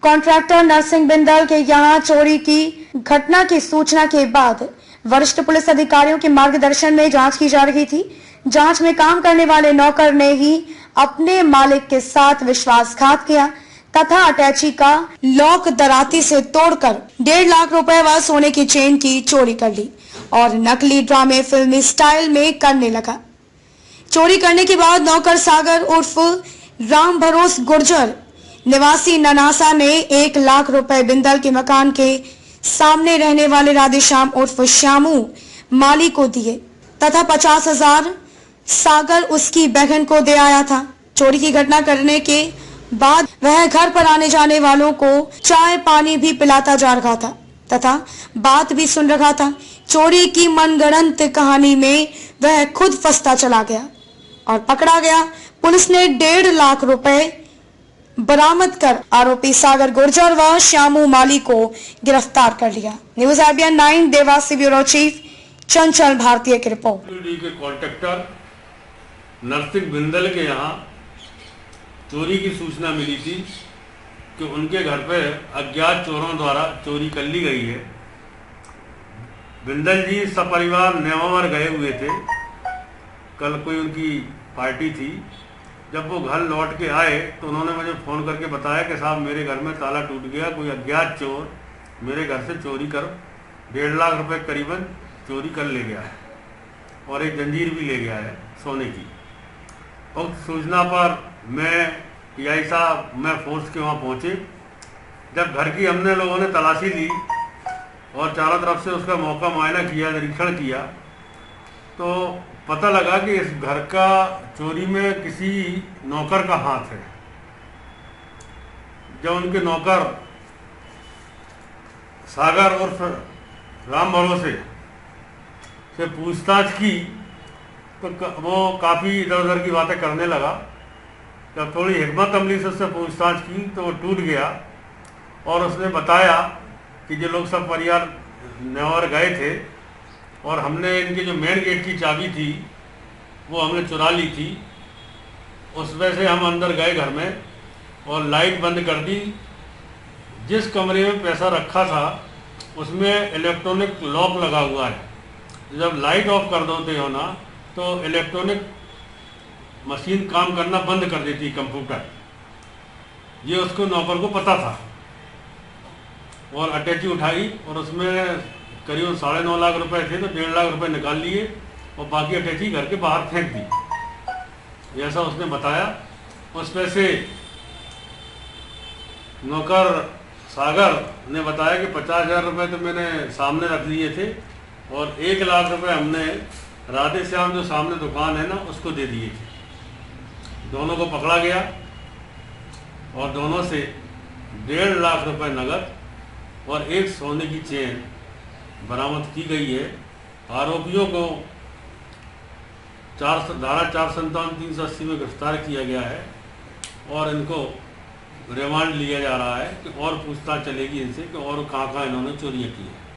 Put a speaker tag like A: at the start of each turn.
A: Contractor Narasimha Bindal के यहां चोरी की घटना की सूचना के बाद वरिष्ठ पुलिस अधिकारियों के मार्गदर्शन में जांच की जा रही थी। जांच में काम करने वाले नौकर ने ही अपने मालिक के साथ विश्वासघात किया तथा अटैची का लॉक दराती से तोड़कर 1.5 लाख रुपए व सोने की चेन की चोरी कर ली और नकली ड्रामे फिल्मी स्टाइल में करने लगा। चोरी करने के बाद नौकर सागर उर्फ राम भरोस गुर्जर निवासी ननासा ने 1 लाख रुपए बिंदल के मकान के सामने रहने वाले राधेश्याम उर्फ श्यामू माली को दिए तथा 50,000 सागर उसकी बहन को दे आया था। चोरी की घटना करने के बाद वह घर पर आने जाने वालों को चाय पानी भी पिलाता जा रहा था तथा बात भी सुन रहा था। चोरी की मनगढ़ंत कहानी में वह खुद फंसता चला गया और पकड़ा गया। पुलिस ने 1.5 लाख रुपए बरामद कर आरोपी सागर गुर्जर व श्यामू माली को गिरफ्तार कर लिया। News IBN 9 Dewasi bureau chief चंचल भारतीय की रिपोर्ट।
B: के कॉन्ट्रैक्टर नरसिंह बिंदल के यहाँ चोरी की सूचना मिली थी कि उनके घर पर अज्ञात चोरों द्वारा चोरी कर ली गई है। बिंदल जी सपरिवार नेवावर गए हुए थे। कल कोई उनकी पार्टी थी। जब वो घर लौट के आए तो उन्होंने मुझे फ़ोन करके बताया कि साहब मेरे घर में ताला टूट गया, कोई अज्ञात चोर मेरे घर से चोरी कर 1.5 लाख रुपए करीबन चोरी कर ले गया है और एक जंजीर भी ले गया है सोने की। उक्त सूचना पर मैं PI साहब मैं फोर्स के वहाँ पहुँचे। जब घर की हमने लोगों ने तलाशी ली और चारों तरफ से उसका मौका मुआयना किया, निरीक्षण किया, तो पता लगा कि इस घर का चोरी में किसी नौकर का हाथ है। जब उनके नौकर सागर उर्फ राम भरोसे से पूछताछ की तो वो काफ़ी इधर उधर की बातें करने लगा। जब थोड़ी हिम्मत अमली से उससे पूछताछ की तो वो टूट गया और उसने बताया कि जो लोग सब परिवार नेवार गए थे और हमने इनके जो मेन गेट की चाबी थी वो हमने चुरा ली थी। उसमें से हम अंदर गए घर में और लाइट बंद कर दी। जिस कमरे में पैसा रखा था उसमें इलेक्ट्रॉनिक लॉक लगा हुआ है। जब लाइट ऑफ कर दोते हो ना तो इलेक्ट्रॉनिक मशीन काम करना बंद कर देती कंप्यूटर। ये उसको नौकर को पता था और अटैची उठाई और उसमें करीब 9.5 लाख रुपए थे तो 1.5 लाख रुपए निकाल लिए और बाकी अटैची घर के बाहर फेंक दी, जैसा उसने बताया। उसमें से नौकर सागर ने बताया कि 50,000 रुपये तो मैंने सामने रख लिए थे और 1 लाख रुपए हमने राधे श्याम जो सामने दुकान है ना उसको दे दिए थे। दोनों को पकड़ा गया और दोनों से 1.5 लाख रुपए नगद और एक सोने की चेन बरामद की गई है। आरोपियों को धारा 457-380 में गिरफ्तार किया गया है और इनको रिमांड लिया जा रहा है कि और पूछताछ चलेगी इनसे कि और कहाँ इन्होंने चोरियाँ की है।